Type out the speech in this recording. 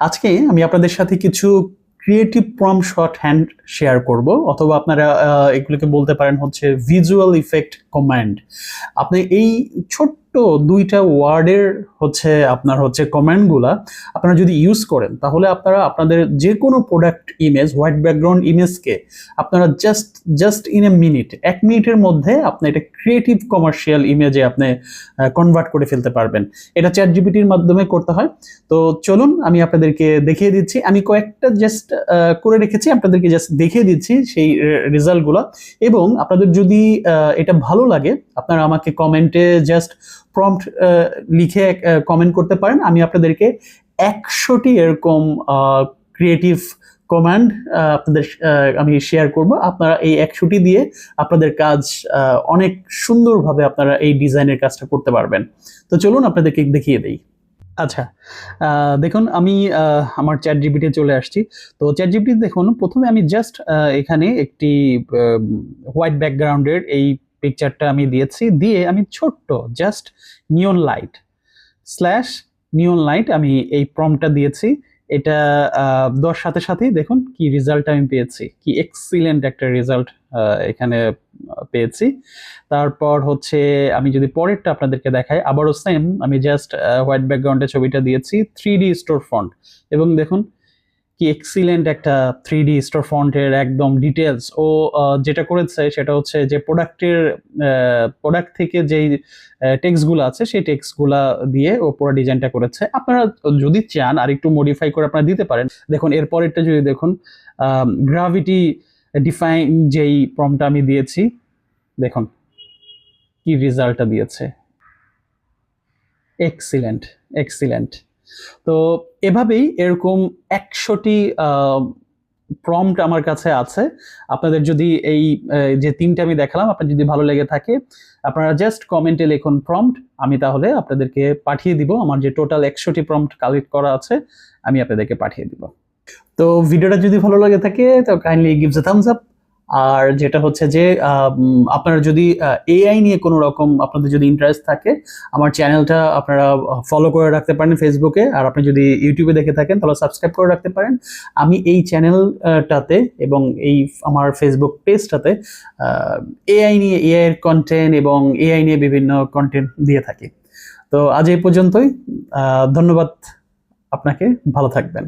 আজকে আমি আপনাদের সাথে কিছু creative prompt short hand share করব, অথবা আপনারা এগুলোকে বলতে পারেন হচ্ছে ভিজুয়াল ইফেক্ট কমান্ড। আপনি এই ছোট্ট দুইটা ওয়ার্ডের হচ্ছে আপনার হচ্ছে কমান্ডগুলা আপনারা যদি ইউজ করেন, তাহলে আপনারা আপনাদের যে কোনো প্রোডাক্ট ইমেজ, হোয়াইট ব্যাকগ্রাউন্ড ইমেজকে আপনারা জাস্ট ইন এ মিনিট, 1 মিনিটের মধ্যে আপনি এটা ক্রিয়েটিভ কমার্শিয়াল ইমেজে আপনি কনভার্ট করে ফেলতে পারবেন। এটা চ্যাট জিপিটির মাধ্যমে করতে হয়। তো চলুন আমি আপনাদেরকে দেখিয়ে দিচ্ছি। আমি কয়েকটা জাস্ট করে রেখেছি, আপনাদেরকে জাস্ট দেখিয়ে দিচ্ছি সেই রেজাল্টগুলো। এবং আপনাদের যদি এটা ভালো লাগে, আপনারা আমাকে কমেন্টে জাস্ট প্রম্পট লিখে কমেন্ট করতে পারেন। আমি আপনাদেরকে 100টি এরকম ক্রিয়েটিভ কমান্ড আপনাদের আমি শেয়ার করব। আপনারা এই 100টি দিয়ে আপনাদের কাজ অনেক সুন্দরভাবে আপনারা এই ডিজাইনের কাজটা করতে পারবেন। তো চলুন আপনাদেরকে দেখিয়ে দেই। আচ্ছা, দেখুন আমি আমার চ্যাট জিপিটি চলে আসছি। তো চ্যাট জিপিটি দেখুন, প্রথমে আমি জাস্ট এখানে একটি হোয়াইট ব্যাকগ্রাউন্ডের এই পিকচারটা আমি দিয়েছি, দিয়ে আমি ছোট্ট জাস্ট নিয়ন লাইট স্ল্যাশ নিয়ন লাইট আমি এই প্রম্পটটা দিয়েছি। এটা দেওয়ার সাথে সাথেই দেখুন কি রেজাল্ট আমি পেয়েছি, কি এক্সিলেন্ট একটা রেজাল্ট এখানে পেয়েছি। তারপর হচ্ছে আমি যদি পরেরটা আপনাদেরকে দেখাই, আবারও সেম আমি জাস্ট হোয়াইট ব্যাকগ্রাউন্ডে ছবিটা দিয়েছি, 3D স্টোর ফন্ট, এবং দেখুন কি এক্সিলেন্ট একটা 3D স্টোর ফন্টের একদম ডিটেলস। ও যেটা করেছে সেটা হচ্ছে যে প্রোডাক্ট থেকে যেই টেক্সটগুলো আছে সেই টেক্সটগুলা দিয়ে ও পুরো ডিজাইনটা করেছে। আপনারা যদি চান আর একটু মডিফাই করে আপনারা দিতে পারেন। দেখুন এরপরেরটা যদি দেখুন, গ্রাভিটি ডিফাইন যেই প্রম্পটটা আমি দিয়েছি, দেখুন কি রেজাল্টটা দিয়েছে, এক্সিলেন্ট এক্সিলেন্ট। তো এভাবেই এরকম 100টি প্রম্পট আমার কাছে আছে। আপনাদের যদি এই যে 3টে আমি দেখালাম আপনার যদি ভালো লেগে থাকে, আপনারা জাস্ট কমেন্টে লিখুন প্রম্পট, আমি তাহলে আপনাদেরকে পাঠিয়ে দিব। আমার যে টোটাল 100টি প্রম্পট কালেক্ট করা আছে আমি আপনাদেরকে পাঠিয়ে দিব। তো ভিডিওটা যদি ভালো লাগে থাকে তো kindly gives a thumbs up. আর যেটা হচ্ছে যে আপনারা যদি এআই নিয়ে কোনো রকম আপনাদের যদি ইন্টারেস্ট থাকে, আমার চ্যানেলটা আপনারা ফলো করে রাখতে পারেন ফেসবুকে। আর আপনি যদি ইউটিউবে দেখে থাকেন তাহলে সাবস্ক্রাইব করে রাখতে পারেন। আমি এই চ্যানেলটাতে এবং এই আমার ফেসবুক পেজটাতে এআই নিয়ে, এআই এর কন্টেন্ট এবং এআই নিয়ে বিভিন্ন কন্টেন্ট দিয়ে থাকি। তো আজ এই পর্যন্তই। ধন্যবাদ আপনাকে, ভালো থাকবেন।